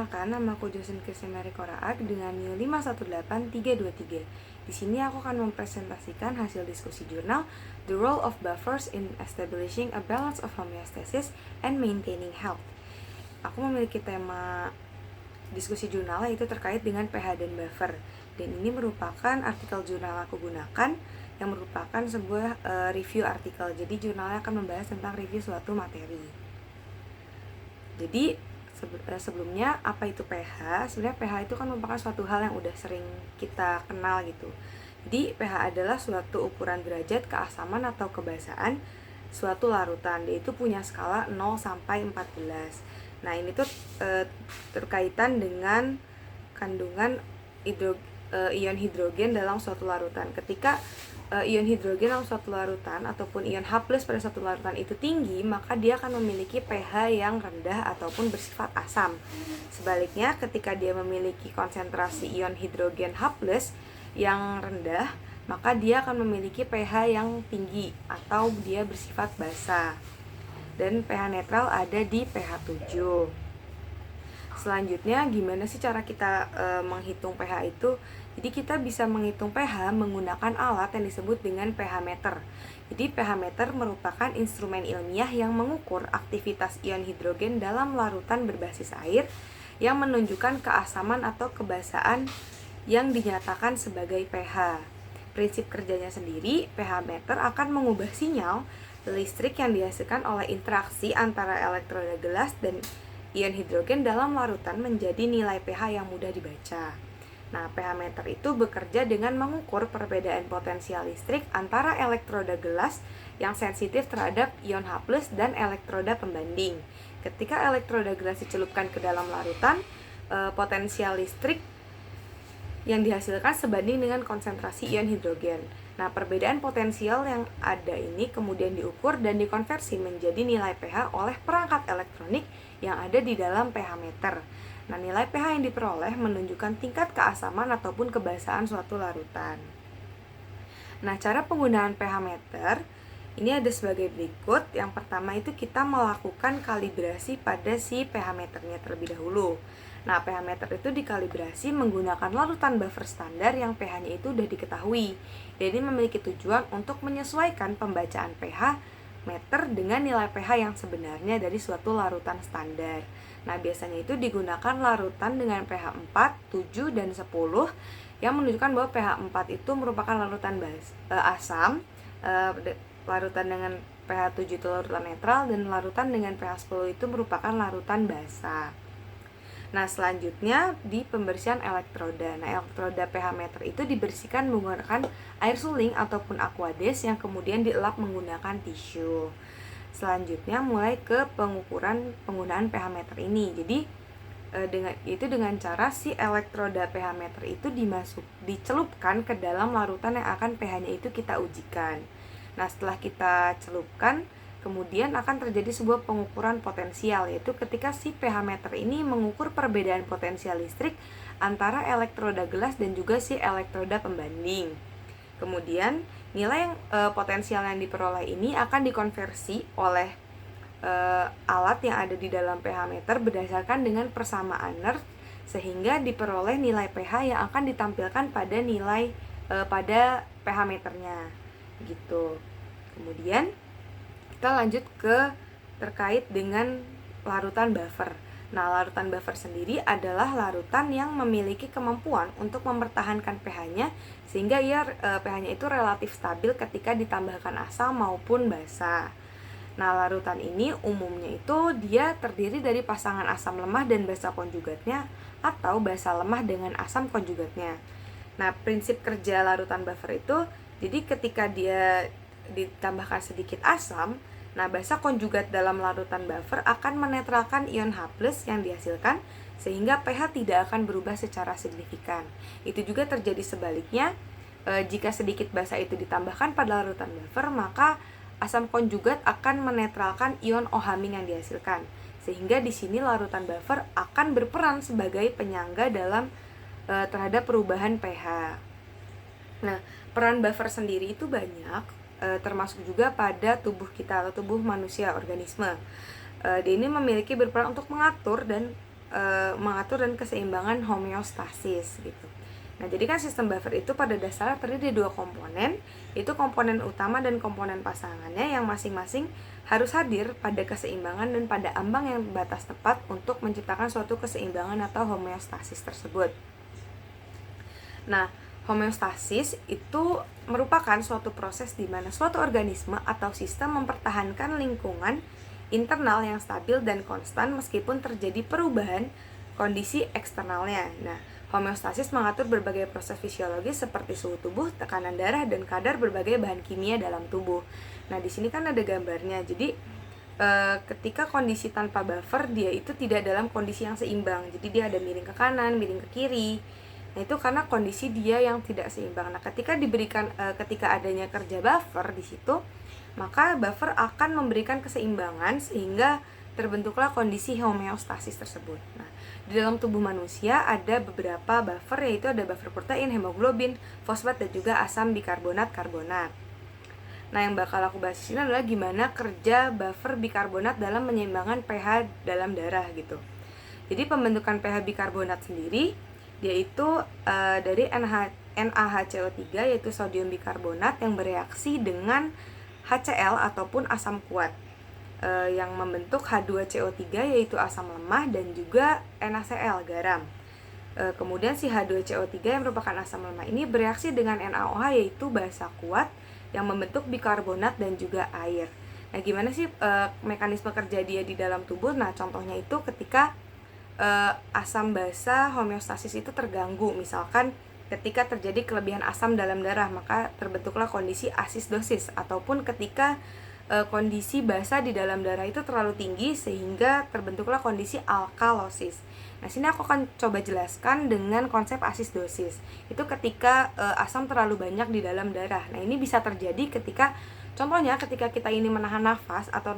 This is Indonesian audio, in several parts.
Perkenalkan, nama aku Jocelyn Kristianari Koraak dengan NIM 518323. Di sini aku akan mempresentasikan hasil diskusi jurnal The Role of Buffers in Establishing a Balance of Homeostasis and Maintaining Health. Aku memiliki tema diskusi jurnal yaitu terkait dengan pH dan buffer. Dan ini merupakan artikel jurnal aku gunakan yang merupakan sebuah review artikel. Jadi jurnalnya akan membahas tentang review suatu materi. Jadi sebelumnya apa itu pH? Sebenarnya pH itu kan merupakan suatu hal yang udah sering kita kenal gitu. Jadi pH adalah suatu ukuran derajat keasaman atau kebasaan suatu larutan. Dia itu punya skala 0 sampai 14. Nah, ini tuh terkaitan dengan kandungan ion hidrogen dalam suatu larutan. Ketika ion hidrogen dalam suatu larutan ataupun ion H+ pada suatu larutan itu tinggi, maka dia akan memiliki pH yang rendah ataupun bersifat asam. Sebaliknya, ketika dia memiliki konsentrasi ion hidrogen H+ yang rendah, maka dia akan memiliki pH yang tinggi atau dia bersifat basa. Dan pH netral ada di pH 7. Selanjutnya, gimana sih cara kita menghitung pH itu? Jadi kita bisa menghitung pH menggunakan alat yang disebut dengan pH meter. Jadi pH meter merupakan instrumen ilmiah yang mengukur aktivitas ion hidrogen dalam larutan berbasis air yang menunjukkan keasaman atau kebasaan yang dinyatakan sebagai pH. Prinsip kerjanya sendiri, pH meter akan mengubah sinyal listrik yang dihasilkan oleh interaksi antara elektroda gelas dan ion hidrogen dalam larutan menjadi nilai pH yang mudah dibaca. Nah, pH meter itu bekerja dengan mengukur perbedaan potensial listrik antara elektroda gelas yang sensitif terhadap ion H+ dan elektroda pembanding. Ketika elektroda gelas dicelupkan ke dalam larutan, potensial listrik yang dihasilkan sebanding dengan konsentrasi ion hidrogen. Nah, perbedaan potensial yang ada ini kemudian diukur dan dikonversi menjadi nilai pH oleh perangkat elektronik yang ada di dalam pH meter. Nah, nilai pH yang diperoleh menunjukkan tingkat keasaman ataupun kebasaan suatu larutan. Nah, cara penggunaan pH meter ini ada sebagai berikut. Yang pertama itu kita melakukan kalibrasi pada si pH meternya terlebih dahulu. Nah, pH meter itu dikalibrasi menggunakan larutan buffer standar yang pH-nya itu sudah diketahui. Jadi memiliki tujuan untuk menyesuaikan pembacaan pH meter dengan nilai pH yang sebenarnya dari suatu larutan standar. Nah, biasanya itu digunakan larutan dengan pH 4, 7, dan 10 yang menunjukkan bahwa pH 4 itu merupakan larutan asam, larutan dengan pH 7 itu larutan netral, dan larutan dengan pH 10 itu merupakan larutan basa. Nah, selanjutnya di pembersihan elektroda. Nah, elektroda pH meter itu dibersihkan menggunakan air suling ataupun aqueous yang kemudian dielap menggunakan tisu. Selanjutnya mulai ke penggunaan pH meter ini. Jadi dengan cara si elektroda pH meter itu dicelupkan ke dalam larutan yang akan pH-nya itu kita ujikan. Nah, setelah kita celupkan, kemudian akan terjadi sebuah pengukuran potensial, yaitu ketika si pH meter ini mengukur perbedaan potensial listrik antara elektroda gelas dan juga si elektroda pembanding. Kemudian nilai potensial yang diperoleh ini akan dikonversi oleh alat yang ada di dalam pH meter berdasarkan dengan persamaan Nernst sehingga diperoleh nilai pH yang akan ditampilkan pada nilai pada pH meternya gitu. Kemudian kita lanjut ke terkait dengan larutan buffer. Nah, larutan buffer sendiri adalah larutan yang memiliki kemampuan untuk mempertahankan pH-nya sehingga pH-nya itu relatif stabil ketika ditambahkan asam maupun basa. Nah, larutan ini umumnya itu dia terdiri dari pasangan asam lemah dan basa konjugatnya atau basa lemah dengan asam konjugatnya. Nah, prinsip kerja larutan buffer itu, jadi ketika dia ditambahkan sedikit asam, nah, basa konjugat dalam larutan buffer akan menetralkan ion H+ yang dihasilkan sehingga pH tidak akan berubah secara signifikan. Itu juga terjadi sebaliknya, jika sedikit basa itu ditambahkan pada larutan buffer, maka asam konjugat akan menetralkan ion OH- yang dihasilkan. Sehingga di sini larutan buffer akan berperan sebagai penyangga dalam terhadap perubahan pH. Nah, peran buffer sendiri itu banyak. Termasuk juga pada tubuh kita atau tubuh manusia, organisme. Dia ini memiliki berperan untuk mengatur dan mengatur dan keseimbangan homeostasis gitu. Nah, jadi kan sistem buffer itu pada dasarnya terdiri dari 2 komponen, yaitu komponen utama dan komponen pasangannya yang masing-masing harus hadir pada keseimbangan dan pada ambang yang batas tepat untuk menciptakan suatu keseimbangan atau homeostasis tersebut. Nah, homeostasis itu merupakan suatu proses di mana suatu organisme atau sistem mempertahankan lingkungan internal yang stabil dan konstan meskipun terjadi perubahan kondisi eksternalnya. Nah, homeostasis mengatur berbagai proses fisiologis seperti suhu tubuh, tekanan darah, dan kadar berbagai bahan kimia dalam tubuh. Nah, di sini kan ada gambarnya. Jadi, ketika kondisi tanpa buffer, dia itu tidak dalam kondisi yang seimbang. Jadi, dia ada miring ke kanan, miring ke kiri. Nah, itu karena kondisi dia yang tidak seimbang. Nah, ketika adanya kerja buffer di situ, maka buffer akan memberikan keseimbangan sehingga terbentuklah kondisi homeostasis tersebut. Nah, di dalam tubuh manusia ada beberapa buffer, yaitu ada buffer protein, hemoglobin, fosfat, dan juga asam bikarbonat, karbonat. Nah, yang bakal aku bahas di sini adalah gimana kerja buffer bikarbonat dalam menyeimbangkan pH dalam darah gitu. Jadi pembentukan pH bikarbonat sendiri yaitu dari NaHCO3 yaitu sodium bikarbonat yang bereaksi dengan HCl ataupun asam kuat yang membentuk H2CO3 yaitu asam lemah dan juga NaCl garam. Kemudian si H2CO3 yang merupakan asam lemah ini bereaksi dengan NaOH yaitu basa kuat yang membentuk bikarbonat dan juga air. Nah, gimana sih mekanisme kerja dia di dalam tubuh? Nah, contohnya itu ketika asam basa homeostasis itu terganggu, misalkan ketika terjadi kelebihan asam dalam darah maka terbentuklah kondisi asisdosis, ataupun ketika kondisi basa di dalam darah itu terlalu tinggi sehingga terbentuklah kondisi alkalosis. Nah, sini aku akan coba jelaskan dengan konsep asisdosis. Itu ketika asam terlalu banyak di dalam darah. Nah, ini bisa terjadi ketika contohnya ketika kita ini menahan nafas atau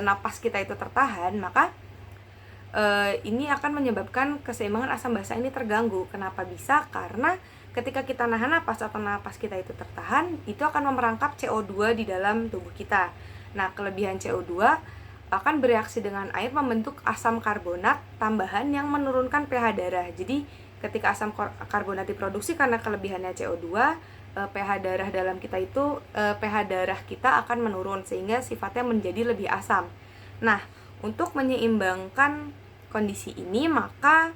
napas kita itu tertahan, maka ini akan menyebabkan keseimbangan asam basa ini terganggu. Kenapa bisa? Karena ketika kita nahan napas atau napas kita itu tertahan, itu akan memerangkap CO2 di dalam tubuh kita. Nah, kelebihan CO2 akan bereaksi dengan air membentuk asam karbonat tambahan yang menurunkan pH darah. Jadi, ketika asam karbonat diproduksi karena kelebihannya CO2, pH darah dalam kita itu pH darah kita akan menurun sehingga sifatnya menjadi lebih asam. Nah, untuk menyeimbangkan kondisi ini, maka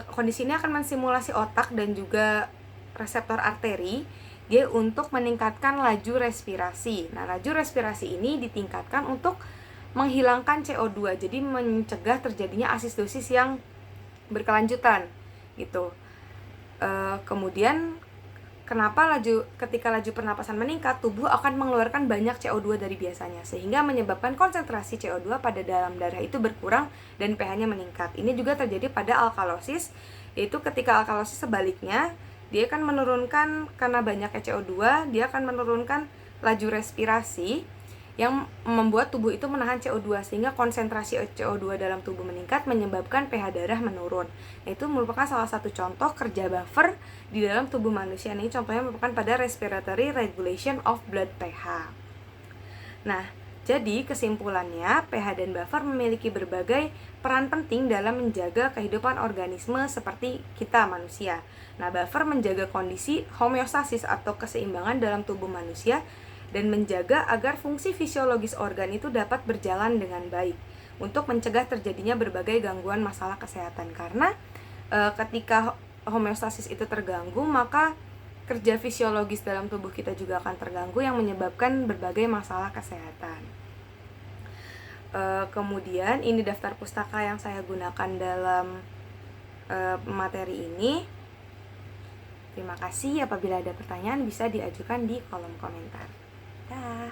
kondisi ini akan mensimulasi otak dan juga reseptor arteri dia untuk meningkatkan laju respirasi. Nah, laju respirasi ini ditingkatkan untuk menghilangkan CO2, jadi mencegah terjadinya asisdosis yang berkelanjutan gitu. Kemudian kenapa ketika laju pernapasan meningkat, tubuh akan mengeluarkan banyak CO2 dari biasanya, sehingga menyebabkan konsentrasi CO2 pada dalam darah itu berkurang dan pH-nya meningkat. Ini juga terjadi pada alkalosis, yaitu ketika alkalosis sebaliknya, dia akan menurunkan, karena banyaknya CO2, dia akan menurunkan laju respirasi yang membuat tubuh itu menahan CO2 sehingga konsentrasi CO2 dalam tubuh meningkat menyebabkan pH darah menurun. Itu merupakan salah satu contoh kerja buffer di dalam tubuh manusia. Ini contohnya merupakan pada respiratory regulation of blood pH. Nah, jadi kesimpulannya pH dan buffer memiliki berbagai peran penting dalam menjaga kehidupan organisme seperti kita manusia. Nah, buffer menjaga kondisi homeostasis atau keseimbangan dalam tubuh manusia dan menjaga agar fungsi fisiologis organ itu dapat berjalan dengan baik untuk mencegah terjadinya berbagai gangguan masalah kesehatan. Karena ketika homeostasis itu terganggu, maka kerja fisiologis dalam tubuh kita juga akan terganggu yang menyebabkan berbagai masalah kesehatan. Kemudian ini daftar pustaka yang saya gunakan dalam materi ini. Terima kasih. Apabila ada pertanyaan bisa diajukan di kolom komentar. Dah.